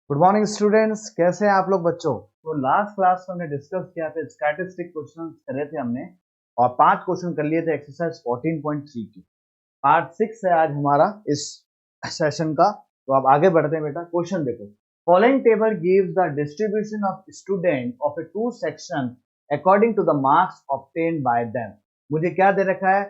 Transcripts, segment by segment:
Good morning students, कैसे हैं आप लोग बच्चों। तो लास्ट क्लास में हमने डिस्कस किया था, स्टैटिस्टिक क्वेश्चन करे थे हमने और 5 क्वेश्चन कर लिए थे एक्सरसाइज 14.3 की। पार्ट 6 है आज हमारा इस सेशन का। तो आप आगे बढ़ते हैं बेटा। क्वेश्चन देखो, following table gives the distribution of student of a two section according to the marks obtained by them. मुझे क्या दे रखा है,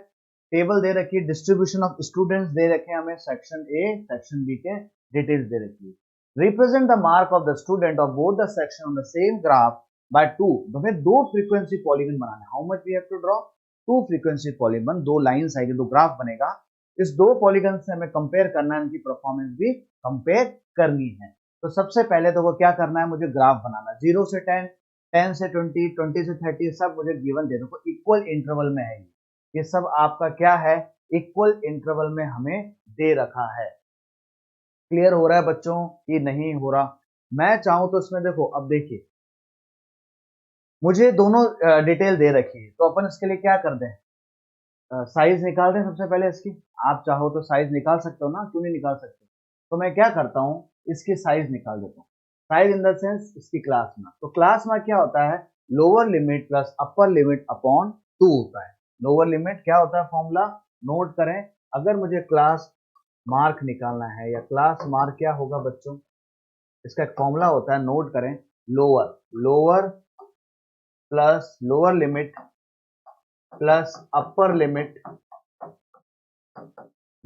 टेबल दे रखी है, डिस्ट्रीब्यूशन ऑफ स्टूडेंट्स दे रखे हैं हमें, सेक्शन ए सेक्शन बी के डिटेल्स दे रखी है। Represent the mark of the student of both the section on the same graph by 2। तो हमें दो फ्रीक्वेंसी पॉलीगन बनाना है। How much we have to draw? 2 frequency polygon, दो लाइंस आएगी, दो ग्राफ बनेगा। इस दो पॉलीगन से हमें कंपेयर करना है, इनकी परफॉर्मेंस भी कंपेयर करनी है। तो सबसे पहले तो वो क्या करना है, मुझे ग्राफ बनाना। 0 से 10, 10 से 20, 20 से 30 सब मुझे गिवन दे दो, इक्वल इंटरवल में है। ये सब आपका क्या है, इक्वल इंटरवल में हमें दे रखा है। क्लियर हो रहा है बच्चों कि नहीं हो रहा? मैं चाहूं तो इसमें देखो, अब देखिए मुझे दोनों डिटेल दे रखी है, तो अपन इसके लिए क्या कर दें, साइज निकाल दें सबसे पहले इसकी। आप चाहो तो साइज निकाल सकते हो ना, क्यों नहीं निकाल सकते। तो मैं क्या करता हूं, इसकी साइज निकाल देता हूं। साइज इन द सेंस इसकी क्लास मार्क। तो क्लास मार्क क्या होता है, lower limit plus upper limit upon 2 होता है। लोअर लिमिट क्या होता है, फॉर्मूला नोट करें। अगर मुझे क्लास मार्क निकालना है, या क्लास मार्क क्या होगा बच्चों, इसका एक फॉर्मूला होता है, नोट करें। Lower lower plus lower limit plus upper limit,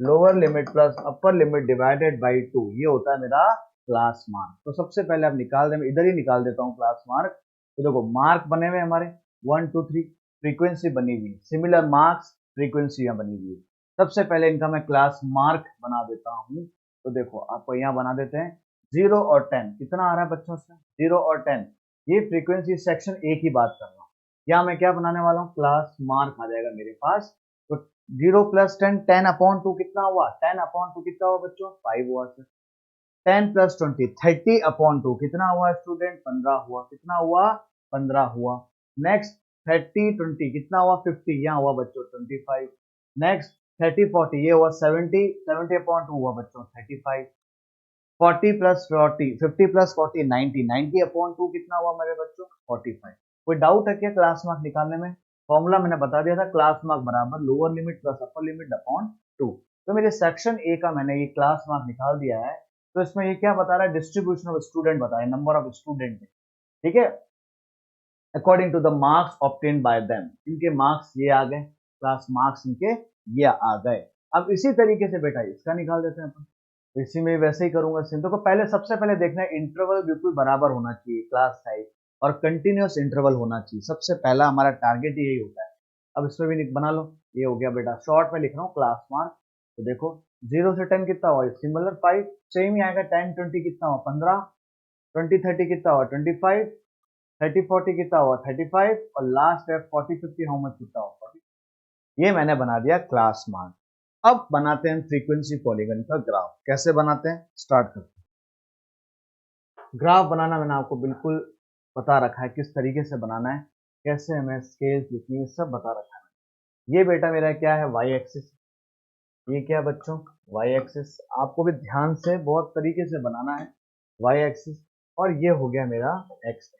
lower limit plus upper limit divided by 2, ये होता है मेरा क्लास मार्क। तो सबसे पहले आप निकाल दें, मैं इधर ही निकाल देता हूं क्लास मार्क। तो देखो मार्क बने हुए हमारे 1 2 3, फ्रीक्वेंसी बनी हुई, सिमिलर मार्क्स फ्रीक्वेंसी बनी हुई। सबसे पहले इनका मैं क्लास मार्क बना देता हूं। तो देखो आपको यहाँ बना देते हैं 0 और 10, कितना आ रहा है बच्चों से, 0 और 10। ये फ्रीक्वेंसी सेक्शन ए की बात कर रहा हूँ। यहाँ मैं क्या बनाने वाला हूँ, क्लास मार्क आ जाएगा मेरे पास। तो 0 प्लस 10, 10 अपॉन 2 कितना हुआ, 10 अपॉन 2 कितना हुआ बच्चों, 5 हुआ सर। 10 प्लस 20, 30 अपॉन 2 कितना हुआ स्टूडेंट, 15 हुआ। कितना हुआ, 15 हुआ। नेक्स्ट 30 20 कितना हुआ, 50, यहाँ हुआ बच्चों 25। नेक्स्ट 30 40, ये हुआ 70, 70 अपॉन 2 हुआ बच्चों 35। 40 प्लस 40, 50 प्लस 40 90, 90 अपॉन 2 कितना हुआ मेरे बच्चों, 45। कोई डाउट है क्या क्लास मार्क निकालने में? फॉर्मूला मैंने बता दिया था, क्लास मार्क बराबर lower limit plus upper limit upon 2। तो मेरे सेक्शन ए का मैंने ये क्लास मार्क निकाल दिया है। तो इसमें ये क्या बता रहा है, डिस्ट्रीब्यूशन ऑफ स्टूडेंट बता रहा है, नंबर ऑफ स्टूडेंट। ठीक है, according to the marks obtained by them, इनके मार्क्स ये आ गए, क्लास मार्क्स इनके ये आ गए। अब इसी तरीके से बेटा इसका निकाल देते हैं अपन। तो इसी में वैसे ही करूंगा सेम। तो पहले सबसे पहले देखना है, इंटरवल बिल्कुल बराबर होना चाहिए क्लास साइज, और कंटिन्यूअस इंटरवल होना चाहिए। सबसे पहला हमारा टारगेट यही होता है। अब इसमें भी बना लो, ये हो गया बेटा, शॉर्ट में लिख रहा हूँ क्लास मार्क। तो देखो 0 से 10 कितना हुआ, सिमिलर 5, सेम ही आएगा। 10 20 कितना हुआ, 15, 20 30 कितना हुआ, 25, 30 40 कितना हुआ, 35, और लास्ट है 40 50, हाउ मच कितना हुआ, 40। ये मैंने बना दिया क्लास मार्क। अब बनाते हैं फ्रीक्वेंसी पॉलीगन का ग्राफ। कैसे बनाते हैं, स्टार्ट करते हैं। ग्राफ बनाना मैंने आपको बिल्कुल बता रखा है, किस तरीके से बनाना है, कैसे हमें स्केल्स लिखनी है, सब बता रखा है। ये बेटा मेरा क्या है, वाई एक्सिस। ये क्या है बच्चों, वाई एक्सिस। आपको भी ध्यान से बहुत तरीके से बनाना है, वाई एक्सिस। और ये हो गया मेरा एक्स।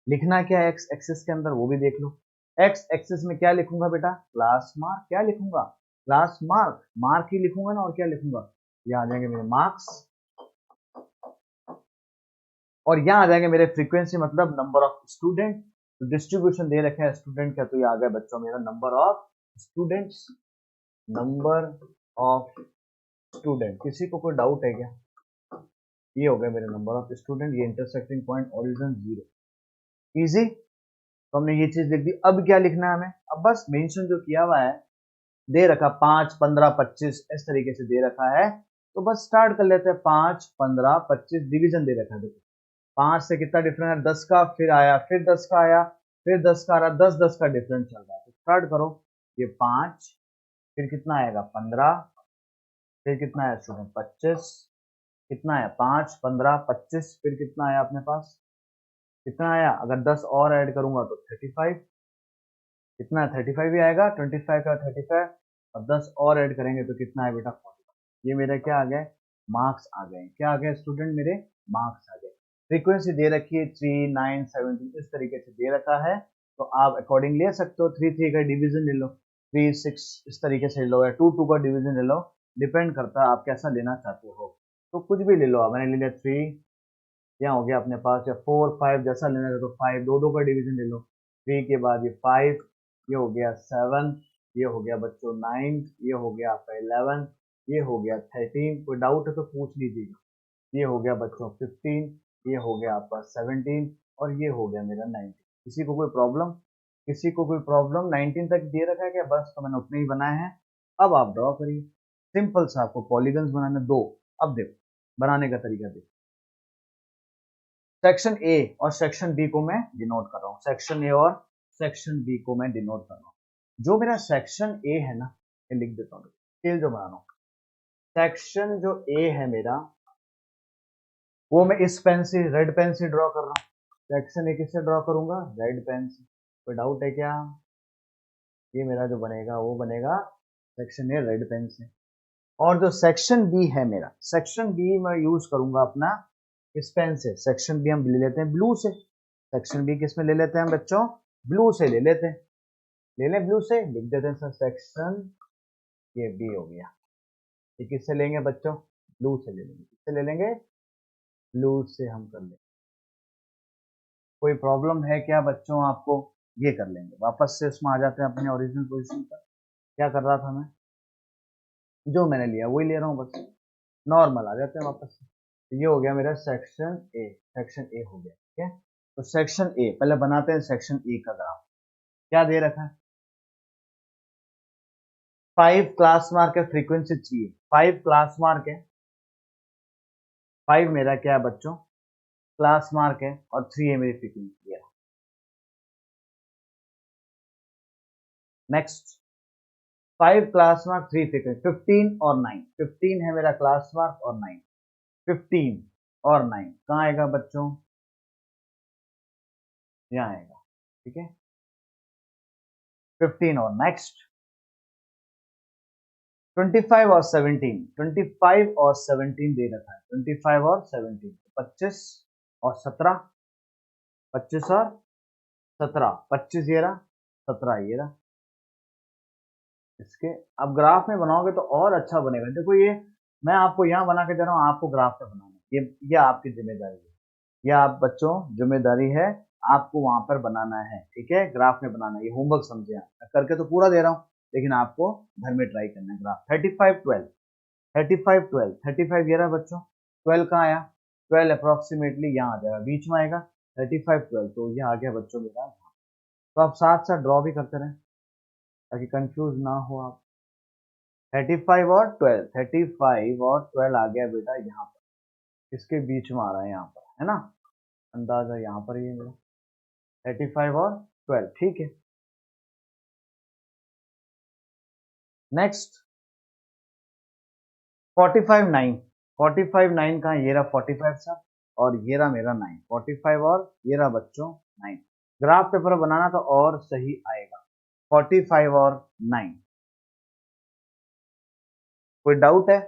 लिखना क्या है एक्स एक्सिस के अंदर, वो भी देख लो। एक्स एक्सिस में क्या लिखूंगा बेटा, क्लास मार्क। क्या लिखूंगा, क्लास मार्क। मार्क ही लिखूंगा ना, और क्या लिखूंगा, ये आ जाएंगे मेरे मार्क्स, और यहाँ आ जाएंगे मेरे फ्रीक्वेंसी, मतलब नंबर ऑफ स्टूडेंट। तो डिस्ट्रीब्यूशन दे रखे हैं स्टूडेंट का, तो ये आ गया बच्चों मेरा number of students. Number of student, किसी को कोई डाउट है क्या? ये हो गया मेरे नंबर ऑफ स्टूडेंट। ये इंटरसेक्टिंग पॉइंट ओरिजिन 0, इजी। तो हमने ये चीज लिख दी। अब क्या लिखना है हमें, अब बस मेंशन जो किया हुआ है, दे रखा 5 15 25 इस तरीके से दे रखा है। तो बस स्टार्ट कर लेते हैं, 5 15 25 डिवीजन दे रखा है। देखो 5 से कितना डिफरेंस है, 10 का, फिर आया, फिर 10 का आया, फिर 10 का आ रहा, 10 10 का डिफरेंस चल रहा है। तो स्टार्ट करो, ये 5, फिर कितना आएगा 15, फिर कितना आया स्टूडेंट 25, कितना आया 5 15 25, फिर कितना आया अपने पास, कितना आया, अगर 10 और ऐड करूंगा तो 35, कितना है 35 ही आएगा, 25 का 35, और 10 और ऐड करेंगे तो कितना है बेटा 40। ये मेरा क्या आ गया, मार्क्स आ गए। क्या आ गए स्टूडेंट मेरे? मार्क्स आ गए। फ्रीक्वेंसी दे रखी है 3, 9, 17 इस तरीके से दे रखा है, तो आप अकॉर्डिंग ले सकते हो। 3, 3 का डिवीजन ले लो, 3, 6 इस तरीके से ले लो, या 2, 2 का डिवीजन ले लो, डिपेंड करता है आप कैसा लेना चाहते हो। तो कुछ भी ले लो आप, मैंने ले लिया 3, यहाँ हो गया अपने पास, या 4, 5 जैसा लेना है तो 5, 2, 2 का डिवीजन ले लो। 3 के बाद ये 5, ये हो गया 7, ये हो गया बच्चों 9, ये हो गया आपका 11, ये हो गया 13। कोई डाउट है तो पूछ लीजिएगा। ये हो गया बच्चों 15, ये हो गया आपका 17, और ये हो गया मेरा 19। किसी को कोई प्रॉब्लम? किसी को कोई प्रॉब्लम? 19 तक दे रखा है क्या? बस, तो मैंने उतने ही बनाए हैं। अब आप ड्रॉ करिए। सिंपल सा आपको पॉलीगन्स बनाने दो। अब देखो बनाने का तरीका देखो। सेक्शन ए और सेक्शन बी को मैं डिनोट कर रहा हूँ। सेक्शन ए और सेक्शन बी को मैं डिनोट कर रहा हूँ। जो मेरा सेक्शन ए है ना, ये लिख देता हूँ, स्केल जो बना रहा हूँ। सेक्शन जो ए है मेरा, वो मैं इस पेन से, रेड पेन से ड्रॉ कर रहा हूँ। सेक्शन ए किससे ड्रॉ करूंगा? रेड पेन से। कोई डाउट है क्या? ये मेरा जो बनेगा वो बनेगा सेक्शन ए रेड पेन से। और जो सेक्शन बी है मेरा, सेक्शन बी मैं यूज करूंगा अपना इस पेन से। सेक्शन बी हम ले लेते हैं ब्लू से। सेक्शन बी किस में ले लेते हैं बच्चों? ब्लू से ले लेते हैं। ले लें ब्लू से, लिख देते हैं सर सेक्शन, ये बी हो गया। ये किससे लेंगे बच्चों? ब्लू से ले लेंगे। किससे ले लेंगे? ब्लू से हम कर लेंगे। कोई प्रॉब्लम है क्या बच्चों आपको? ये कर लेंगे, वापस से उसमें आ जाते हैं अपने ओरिजिनल पोजीशन पर। क्या कर रहा था मैं? जो मैंने लिया वही ले रहा हूँ, बस नॉर्मल आ जाते हैं वापस से। तो ये हो गया मेरा सेक्शन ए। सेक्शन ए हो गया, ठीक है। तो सेक्शन ए पहले बनाते हैं, सेक्शन ए का ग्राफ। क्या दे रखा है? 5 क्लास मार्क है, फ्रीक्वेंसी 3 है। 5 क्लास मार्क है। 5 मेरा क्या है बच्चों? क्लास मार्क है, और 3 है मेरी फ्रीक्वेंसी है। नेक्स्ट, 5 क्लास मार्क, 3 फ्रीक्वेंसी, 15 और 9। 15 है मेरा क्लास मार्क और 9। 15 और 9 कहाँ आएगा बच्चों? यहाँ आएगा, ठीक है। 15 और नेक्स्ट 25 और 17। 25 और 17 दे रखा है। 25 और 17, 25 और 17, 25 और 17, 25 ये रहा, 17 ये रहा। इसके अब ग्राफ में बनाओगे तो और अच्छा बनेगा। देखो ये मैं आपको यहाँ बना के दे रहा हूँ, आपको ग्राफ में बनाना है। ये आपकी जिम्मेदारी है, ये आप बच्चों जिम्मेदारी है, आपको वहां पर बनाना है, ठीक है। ग्राफ में बनाना है, ये होमवर्क समझे आप। मैं करके तो पूरा दे रहा हूँ, लेकिन आपको घर में ट्राई करना है। ग्राफ 35, 12, 35, 12, 35 ये रहा बच्चों। 12 कहाँ आया? 12 अप्रोक्सीमेटली यहाँ आ जाएगा, बीच में आएगा। 35, 12 तो ये आ गया बच्चों मेरा। तो आप साथ साथ ड्रॉ भी करते रहें ताकि कंफ्यूज ना हो आप। 35 और 12, 35 और 12 आ गया बेटा यहाँ पर, इसके बीच में आ रहा है यहाँ पर, है ना। अंदाजा यहाँ पर ही है मेरा, 35 और 12, ठीक है। नेक्स्ट 45, 9। 45, 9 कहाँ? ये रहा 45 सर, और ये रहा मेरा 9। 45 और ये रहा बच्चों 9। ग्राफ पेपर बनाना तो और सही आएगा। 45 और 9। कोई डाउट है?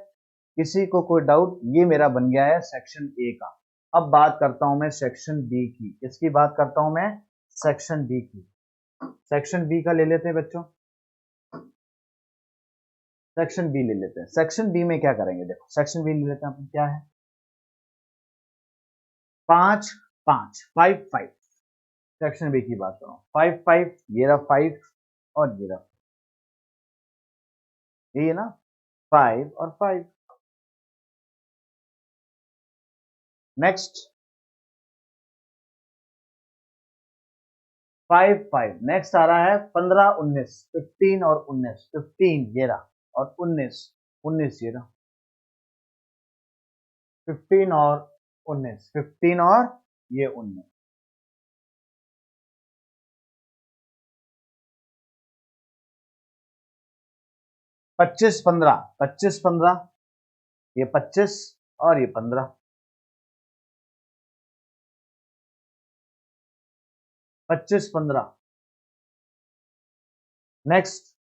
किसी को कोई डाउट? ये मेरा बन गया है सेक्शन ए का। अब बात करता हूं मैं सेक्शन बी की। किसकी बात करता हूं मैं? सेक्शन बी की। सेक्शन बी का ले लेते हैं बच्चों, सेक्शन बी ले लेते हैं। सेक्शन बी में क्या करेंगे? देखो सेक्शन बी ले लेते हैं अपन, क्या है? 5, 5, 5, 5। सेक्शन बी की बात कर रहा हूँ। 5, 5 ये रहा 5, और ये रहा, ये ना 5 और 5। नेक्स्ट 5, 5 नेक्स्ट आ रहा है 15, 19। 15 और 19, 15 ये रहा, और 19, 19 ये रहा। 15 और 19, 15 और ये 19। 25, 15, 25, 15 ये 25, और ये 15, 25, 15। नेक्स्ट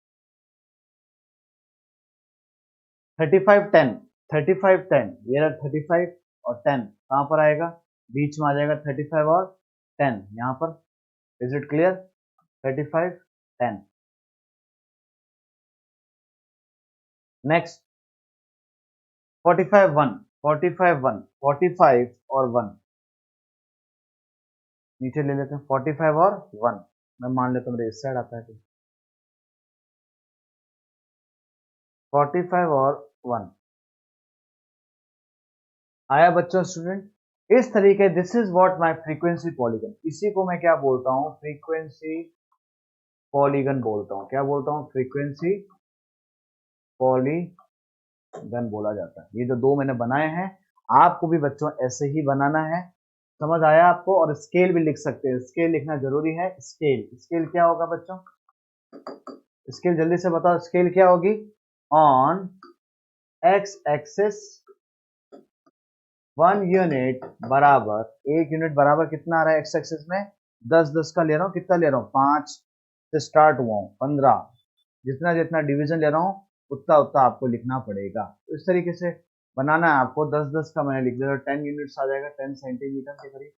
35, 10। 35 10, ये रहा 35 और 10 कहाँ पर आएगा, बीच में आ जाएगा 35 और 10 यहाँ पर। Is it clear? 35 10। नेक्स्ट 45 1, 45 1, 45 और 1 नीचे ले लेते हैं, 45 और 1 मैं मान लेता हूँ मेरे इस साइड आता है, 45 और 1 आया बच्चों स्टूडेंट। इस तरीके, this is what my frequency polygon, इसी को मैं क्या बोलता हूँ, फ्रीक्वेंसी पॉलीगन बोलता हूँ। क्या बोलता हूँ? फ्रीक्वेंसी पॉलीगन बोला जाता है। ये जो दो मैंने बनाए हैं, आपको भी बच्चों ऐसे ही बनाना है। समझ आया आपको? और स्केल भी लिख सकते हैं, स्केल लिखना जरूरी है। स्केल, स्केल क्या होगा बच्चों? स्केल जल्दी से बताओ, स्केल क्या होगी? ऑन एक्स एक्सिस 1 यूनिट बराबर, 1 यूनिट बराबर कितना आ रहा है एक्स एक्सिस में? 10 10 का ले रहा हूँ, कितना ले रहा हूँ? 5 से स्टार्ट हुआ हूँ, 15, जितना जितना डिवीजन ले रहा हूँ उतना उतना आपको लिखना पड़ेगा। तो इस तरीके से बनाना है आपको। 10 10 का मैंने लिख दिया, 10 यूनिट्स आ जाएगा, 10 सेंटीमीटर के करीब।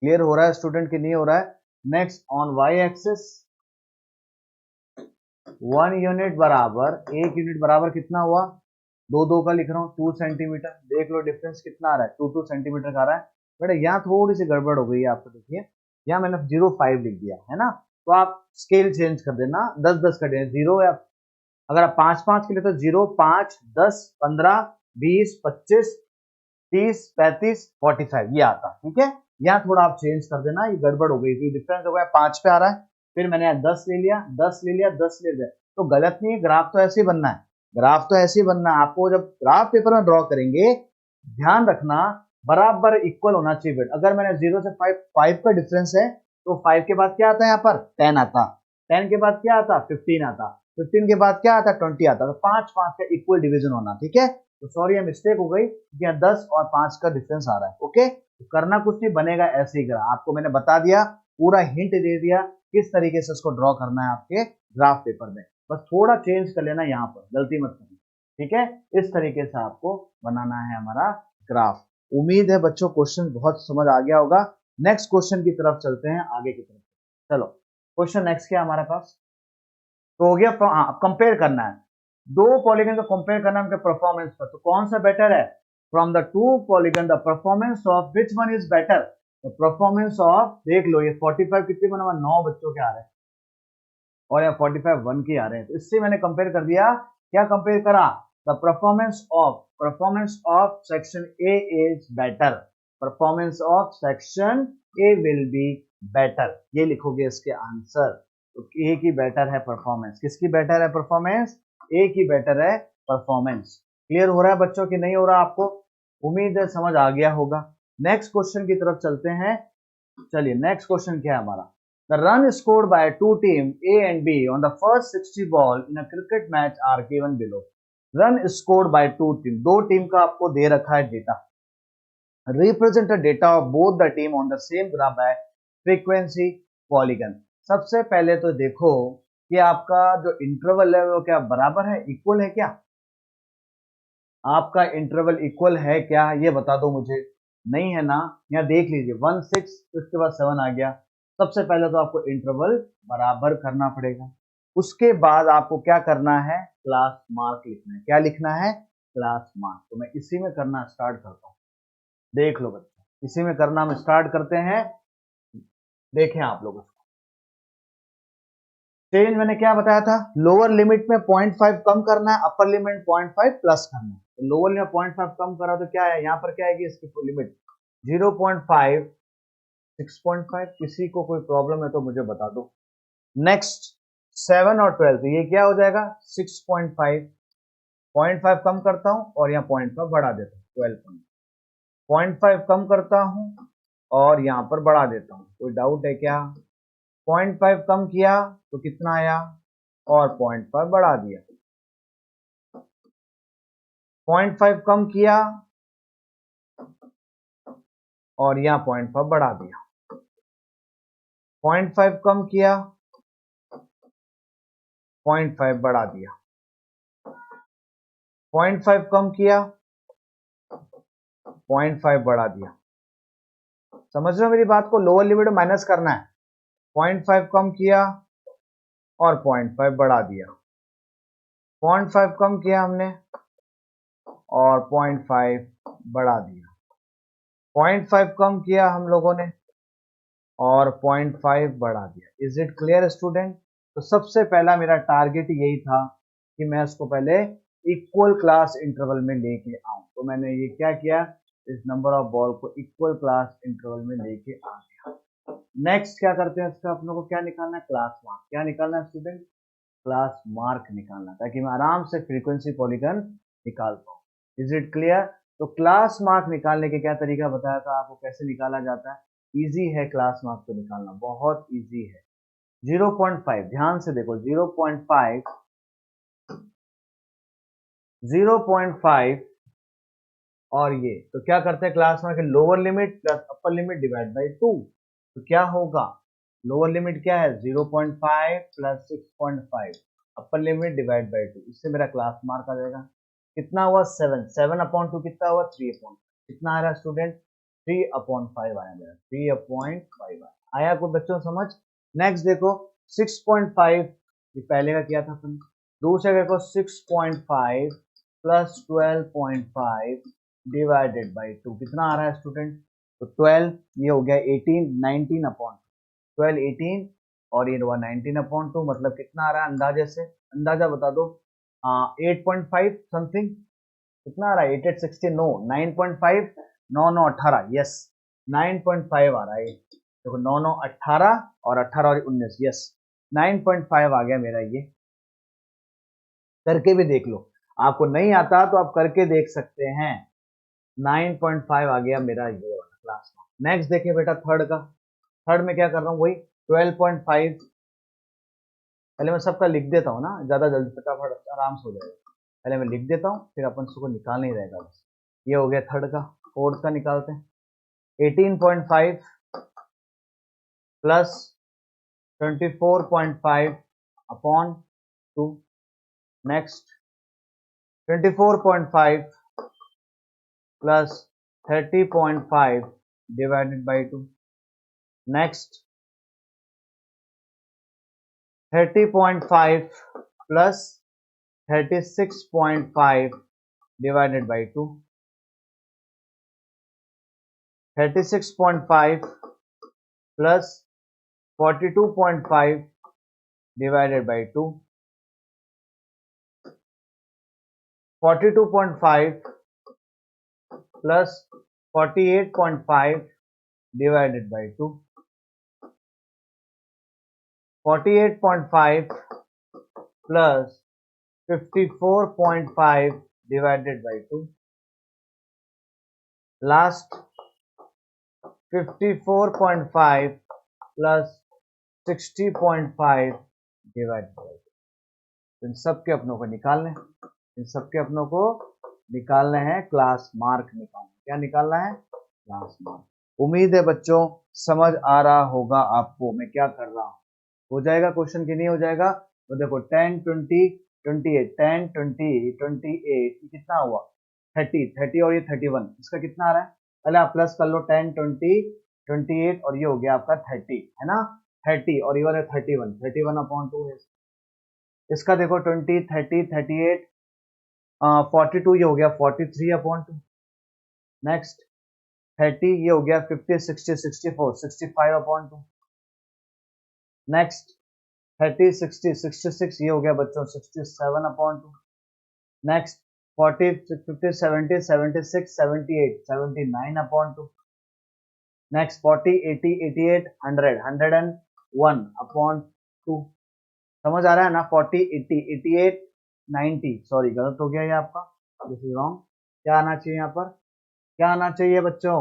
क्लियर हो रहा है स्टूडेंट की नहीं हो रहा है? Next on Y axis 1 unit बराबर, 1 यूनिट बराबर कितना हुआ? दो दो का लिख रहा हूँ, 2 सेंटीमीटर। देख लो डिफरेंस कितना आ रहा है, 2 सेंटीमीटर का आ रहा है। बेटा यहाँ थोड़ी सी गड़बड़ हो गई है आपको, देखिए यहाँ मैंने 0.5 लिख दिया है ना, तो आप स्केल चेंज कर देना, 10 10 कर देना, 0 या अगर आप 5 5 के लिए तो 0 5 10 15 20 25 30 35 45 ये आता, ठीक है। यहाँ थोड़ा आप चेंज कर देना, ये गड़बड़ हो गई थी, डिफरेंस हो गया 5 पे आ रहा है, फिर मैंने 10 ले लिया, 10 ले लिया, 10 ले लिया, तो गलत नहीं है। ग्राफ तो ऐसे ही बनना है, ग्राफ तो ऐसे ही बनना है। आपको जब ग्राफ पेपर में ड्रॉ करेंगे, ध्यान रखना बराबर इक्वल होना चाहिए। अगर मैंने 0 से 5 का डिफरेंस है, तो 5 के बाद क्या आता है यहाँ पर? 10 आता, 10 के बाद क्या आता? 15 आता, 15 के बाद क्या आता? 20 आता। तो 5 5 का इक्वल डिवीजन होना, ठीक है। तो सॉरी मिस्टेक हो गई, यहाँ 10 और 5 का डिफरेंस आ रहा है, ओके। तो करना कुछ नहीं, बनेगा ऐसे ही। आपको मैंने बता दिया, पूरा हिंट दे दिया किस तरीके से उसको ड्रॉ करना है आपके ग्राफ पेपर में। बस थोड़ा चेंज कर लेना, यहाँ पर गलती मत करना, ठीक है। इस तरीके से आपको बनाना है हमारा ग्राफ। उम्मीद है बच्चों क्वेश्चन बहुत समझ आ गया होगा। नेक्स्ट क्वेश्चन की तरफ चलते हैं, आगे की तरफ। चलो क्वेश्चन नेक्स्ट क्या हमारे पास? तो हो गया, कंपेयर करना है, दो पॉलीगन को कंपेयर करना है उनके परफॉर्मेंस पर। तो कौन सा बेटर है? From the two polygon the performance of which one is better? The performance of, देख लो ये 45 कितने बना हुआ? 9 बच्चों के आ रहे हैं, और यहाँ 45 1 के आ रहे हैं। तो इससे मैंने कंपेयर कर दिया, क्या कंपेयर करा? The performance of section A is better, performance of section A will be better, ये लिखोगे इसके आंसर। तो ए की बेटर है परफॉर्मेंस। किसकी बेटर है परफॉर्मेंस? ए की बेटर है परफॉर्मेंस। क्लियर हो रहा है बच्चों की नहीं हो रहा आपको? उम्मीद है समझ आ गया होगा। नेक्स्ट क्वेश्चन की तरफ चलते हैं। चलिए नेक्स्ट क्वेश्चन क्या है हमारा? The run scored by two teams A and B on the first 60 ball in a cricket match are given below. Run scored by two teams, दो टीम का आपको दे रखा है data. Represent the data of both the team on the same graph by frequency polygon. सबसे पहले तो देखो कि आपका जो इंटरवल है वो क्या बराबर है, इक्वल है क्या? आपका इंटरवल इक्वल है क्या, ये बता दो मुझे। नहीं है ना? यहाँ देख लीजिए 1 6, उसके बाद 7 आ गया। सबसे पहले तो आपको इंटरवल बराबर करना पड़ेगा, उसके बाद आपको क्या करना है? क्लास मार्क लिखना है। क्या लिखना है? Class mark. तो मैं इसी में करना स्टार्ट करता हूँ, देख लो बच्चों, इसी में करना हम स्टार्ट करते हैं। देखें आप लोग उसको, चेंज मैंने क्या बताया था? लोअर लिमिट में 0.5 कम करना है, अपर लिमिट 0.5 प्लस करना है। तो लोअर लिमिट 0.5 कम करा तो क्या है यहाँ पर, क्या आएगी इसकी लिमिट? 0.5 6.5। किसी को कोई प्रॉब्लम है तो मुझे बता दो। नेक्स्ट 7 और 12, तो ये क्या हो जाएगा? 6.5। 0.5 कम करता हूं और यहाँ 0.5 बढ़ा देता हूँ, 12 0.5 कम करता हूं और यहाँ पर बढ़ा देता हूँ। कोई डाउट है क्या? 0.5 कम किया तो कितना आया, और 0.5 बढ़ा दिया। 0.5 कम किया और यहाँ 0.5 बढ़ा दिया। 0.5 कम किया, 0.5 बढ़ा दिया। 0.5 कम किया, 0.5 बढ़ा दिया। समझ रहे हो मेरी बात को? लोअर लिमिट माइनस करना है। 0.5 कम किया और 0.5 बढ़ा दिया। 0.5 कम किया हमने और 0.5 बढ़ा दिया। 0.5 कम किया हम लोगों ने और 0.5 बढ़ा दिया। Is it clear student? तो सबसे पहला मेरा टारगेट यही था कि मैं इसको पहले इक्वल क्लास इंटरवल में लेके आऊं। तो मैंने ये क्या किया, इस नंबर ऑफ बॉल को इक्वल क्लास इंटरवल में लेके आ गया। नेक्स्ट क्या करते हैं, इसका अपनों को क्या निकालना है, क्लास मार्क। क्या निकालना है स्टूडेंट? क्लास मार्क निकालना, ताकि मैं आराम से फ्रीक्वेंसी पॉलीगन निकाल पाऊं। Is it clear? तो क्लास मार्क निकालने के क्या तरीका बताया था आपको, कैसे निकाला जाता है। इजी है क्लास मार्क को निकालना, बहुत इजी है। 0.5 ध्यान से देखो, 0.5 और ये तो क्या करते हैं class mark, lower limit plus upper limit divide by 2। तो क्या होगा, लोअर लिमिट क्या है 0.5 plus 6.5, upper limit divide by 2। इससे मेरा क्लास मार्क आ जाएगा। कितना हुआ 7, 7/2 कितना हुआ 3/5। कितना आ रहा है स्टूडेंट, 3/5 आया मेरा, 3/5 आया। कोई बच्चों समझ? नेक्स्ट देखो 6.5, ये पहले का किया था अपन। दूसरे देखो 6.5 प्लस 12.5 डिवाइडेड बाई 2 कितना आ रहा है स्टूडेंट, तो 12, ये हो गया 18, 19/12, 18 और ये हुआ 19/2, मतलब कितना आ रहा है अंदाजे से, अंदाजा बता दो। 8.5 समथिंग, कितना आ रहा है 8 8 16, नो 9.5, 9 9 18, यस 9.5 आ रहा है। देखो 9 9 18 और 18 और 19, यस 9.5 आ गया मेरा। ये करके भी देख लो, आपको नहीं आता तो आप करके देख सकते हैं। 9.5 आ गया मेरा ये वाला क्लास में। नेक्स्ट देखिए बेटा थर्ड का। थर्ड में क्या कर रहा हूँ, वही 12.5। पहले मैं सबका लिख देता हूँ ना, ज्यादा जल्दी फटाफट आराम से हो जाएगा। पहले मैं लिख देता हूँ, फिर अपन उसको निकालना ही रहेगा बस। ये हो गया थर्ड का। फोर्थ का निकालते हैं। 18.5 plus 24.5 upon 2। Next 24.5 plus 30.5 divided by 2। Next 30.5 plus 36.5 divided by 2. 36.5 plus 42.5 divided by 2. 42.5 plus 48.5 divided by 2. 48.5 plus 54.5 divided by 2. Last 54.5 plus 60.5 divide by 2। इन सब के अपनों को निकालने हैं, इन सब के अपनों को निकालने हैं, क्लास मार्क निकालना। क्या निकालना है, क्लास मार्क। उम्मीद है बच्चों समझ आ रहा होगा आपको मैं क्या कर रहा हूं। हो जाएगा क्वेश्चन की नहीं हो जाएगा? तो देखो 10 20 28, 10 20 28 कितना हुआ 30, 30 और ये 31, इसका कितना आ रहा है, पहले आप प्लस कर लो। 10 20 28 और ये हो गया आपका 30, है ना, 30 और ये वाला 31, 31/2 है। इसका देखो 20 30 38 42, ये हो गया 43/2। नेक्स्ट 30, ये हो गया 50 60 64 65/2। नेक्स्ट 30 60 66, ये हो गया बच्चों 67/2। नेक्स्ट 40 50 70 76 78 79/2। नेक्स्ट 40 80 88 100 101/2। समझ आ रहा है ना, 40 80 88 90, सॉरी गलत हो गया ये आपका, दिस इज रॉन्ग। क्या आना चाहिए यहाँ पर, क्या आना चाहिए बच्चों,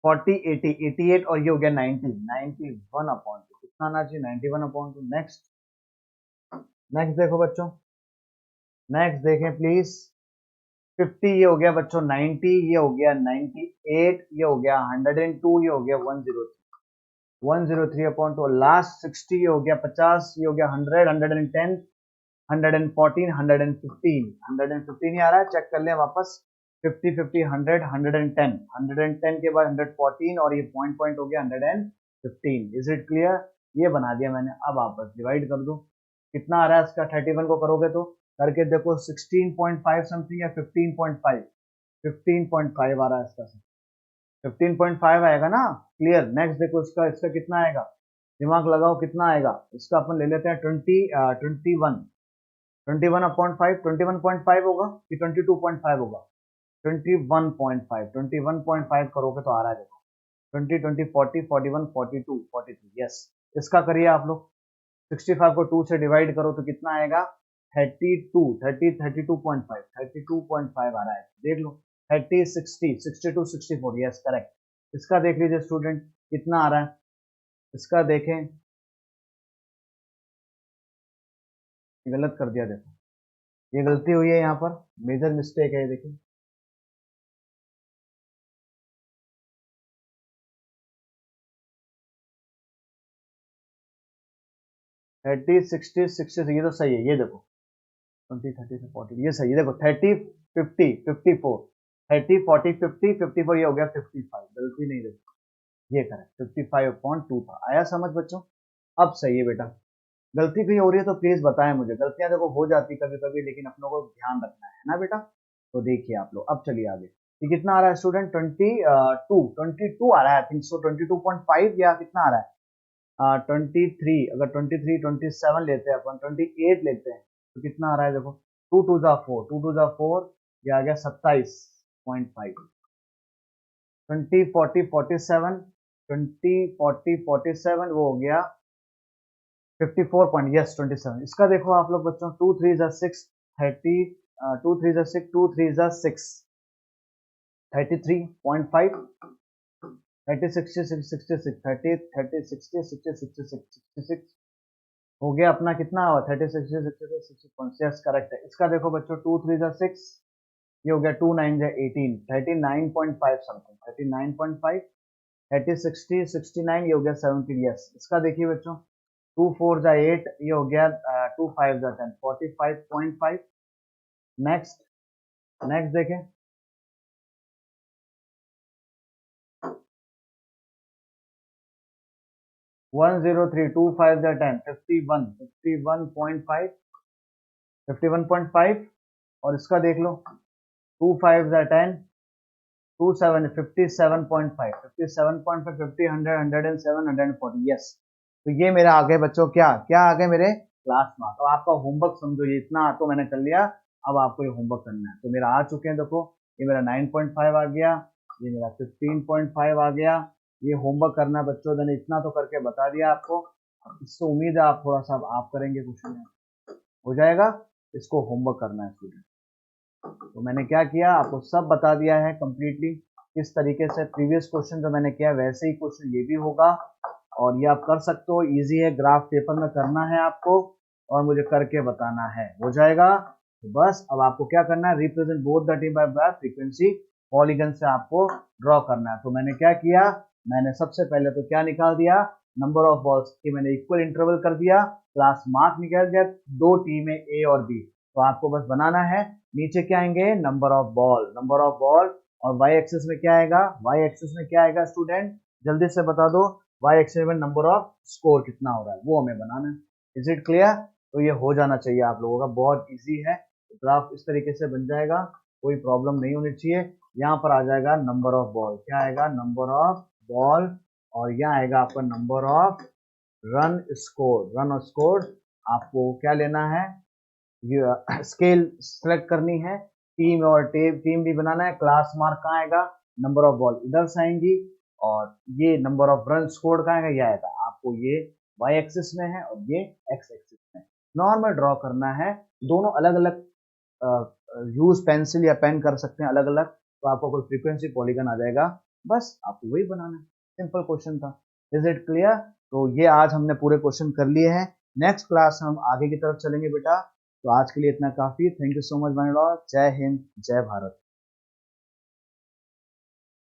40 80 88 और ये हो गया 90 91/2। कितना आना चाहिए 91/2। नेक्स्ट नेक्स्ट देखो बच्चों, नेक्स्ट देखें प्लीज। 50 ये हो गया बच्चों 90, ये हो गया 98, ये हो गया 102, ये हो गया 103। 103 अपॉन 2, लास्ट 60 ये हो गया 50, ये हो गया 100, 110, 114, 115, 115 ही आ रहा है, चेक कर लें वापस। 50, 50, 100, 110, 110 के बाद 114 और ये पॉइंट पॉइंट हो गया 115। Is it clear? ये बना दिया मैंने। अब आप बस डिवाइड कर दो, कितना आ रहा है इसका, 31 को करोगे तो करके देखो 16.5 समथिंग या 15.5, 15.5 आ रहा है इसका, 15.5 आएगा ना। क्लियर। नेक्स्ट देखो इसका, इसका कितना आएगा, दिमाग लगाओ कितना आएगा इसका। अपन ले लेते हैं 21, 21 अपॉइंट 5, 21.5 होगा कि 22.5 होगा, 21.5, 21.5 करोगे तो आ रहा है देखो 20, 20, 40, 41, 42, 43। यस, इसका करिए आप लोग। 65 को 2 से डिवाइड करो तो कितना आएगा, 32, 30, 32.5, 32.5 आ रहा है, देख लो। 30, 60, 62, 64, यस करेक्ट। इसका देख लीजिए स्टूडेंट कितना आ रहा है, इसका देखें, गलत कर दिया देखो, ये गलती हुई है यहाँ पर, मेजर मिस्टेक है, देखिए 30, 60, 60, ये तो सही है, ये देखो 20, 30 से 40, ये सही है, देखो 30, 50, 54, 30, 40, 50, 54, ये हो गया 55, गलती नहीं देखो, ये करेक्ट 55.2 था। आया समझ बच्चों? अब सही है बेटा। गलती कहीं हो रही है तो प्लीज बताएं मुझे, गलतियां देखो हो जाती कभी कभी, लेकिन अपनों को ध्यान रखना है ना बेटा। तो देखिए आप लोग, अब चलिए आगे। ये कितना आ रहा है स्टूडेंट, 22 आ रहा है, आई थिंक सो 22.5 या कितना आ रहा है, 23। अगर 23, 27 लेते हैं अपन, 28 लेते हैं तो कितना आ रहा है देखो, 2 2 जा 4, 2 2 जा 4, ये आ गया 27.5। 20, 40, 47, 20, 40, 47, वो हो गया 54 पॉइंट, यस 27। इसका देखो आप लोग बच्चों, 2 3 जा 6, 30, 2 3 जा 6, 2 3 जा 6, 33.5, 30, 60, 66, 30, 30, 60, 60, 66, 66 हो गया अपना, कितना हुआ 30, 60, 66, 66, यस करेक्ट है। इसका देखो बच्चों, 2 3 जा 6, ये हो गया 2 9 जा 18, 39.5 समथिंग, 39.5, 30, 60, 69, ये हो गया 17, यस। इसका देखिए बच्चों, 2 4 जा 8, ये हो गया 2 5 जा 10, 45.5। नेक्स्ट, नेक्स्ट देखें, 103, 2 5 जा 10, 51, 51.5, 51.5। और इसका देख लो, 2 5 जा 10, 2 7, 57.5, 57.5, 50, 100, 107, 140, यस। तो ये मेरा आ गए बच्चों, क्या क्या आ गए मेरे, क्लास मार्क। तो आपका होमवर्क समझो, ये इतना तो मैंने कर लिया, अब आपको ये होमवर्क करना है। तो मेरा आ चुके हैं देखो, ये मेरा 9.5 आ गया, ये मेरा 15.5 आ गया। ये होमवर्क करना है बच्चों, मैंने इतना तो करके बता दिया आपको। इससे उम्मीद है आप थोड़ा सा आप करेंगे, क्वेश्चन हो जाएगा। इसको होमवर्क करना है स्टूडेंट। तो मैंने क्या किया, आपको सब बता दिया है कंप्लीटली, किस तरीके से प्रीवियस क्वेश्चन जो मैंने किया वैसे ही क्वेश्चन ये भी होगा, और ये आप कर सकते हो, इजी है, ग्राफ पेपर में करना है आपको और मुझे करके बताना है, हो जाएगा। तो बस अब आपको क्या करना है, represent both the team by frequency polygon से आपको ड्रॉ करना है। तो मैंने क्या किया, मैंने सबसे पहले तो क्या निकाल दिया, नंबर ऑफ बॉल्स की मैंने इक्वल इंटरवल कर दिया, क्लास मार्क निकाल दिया, दो टीमें ए और बी। तो आपको बस बनाना है, नीचे क्या आएंगे, number of ball, number of ball, और वाई एक्सिस में क्या आएगा, वाई एक्सिस में क्या आएगा स्टूडेंट, जल्दी से बता दो, वाई एक्सिस में नंबर ऑफ स्कोर कितना हो रहा है वो हमें बनाना है। Is it clear? तो ये हो जाना चाहिए आप लोगों का, बहुत इजी है। ग्राफ इस तरीके से बन जाएगा, कोई प्रॉब्लम नहीं होनी चाहिए। यहाँ पर आ जाएगा नंबर ऑफ बॉल, क्या आएगा, नंबर ऑफ बॉल, और यहाँ आएगा आपका number of run score, run और स्कोर। आपको क्या लेना है, स्केल सेलेक्ट करनी है, टीम और टीम भी बनाना है। क्लास मार्क कहाँ आएगा, नंबर ऑफ बॉल इधर से आएंगी, और ये नंबर ऑफ रन स्कोर कहाँ आएगा, ये आएगा। आपको ये वाई एक्सिस में है और ये एक्स एक्सिस में। नॉर्मल ड्रॉ करना है, दोनों अलग अलग यूज पेंसिल या पेन कर सकते हैं अलग अलग, तो आपको कोई फ्रीक्वेंसी पॉलीगन आ जाएगा, बस आपको वही बनाना है। सिंपल क्वेश्चन था। Is it clear? तो ये आज हमने पूरे क्वेश्चन कर लिए हैं। नेक्स्ट क्लास हम आगे की तरफ चलेंगे बेटा। तो आज के लिए इतना काफी। Thank you so much my Lord. जय हिंद, जय भारत।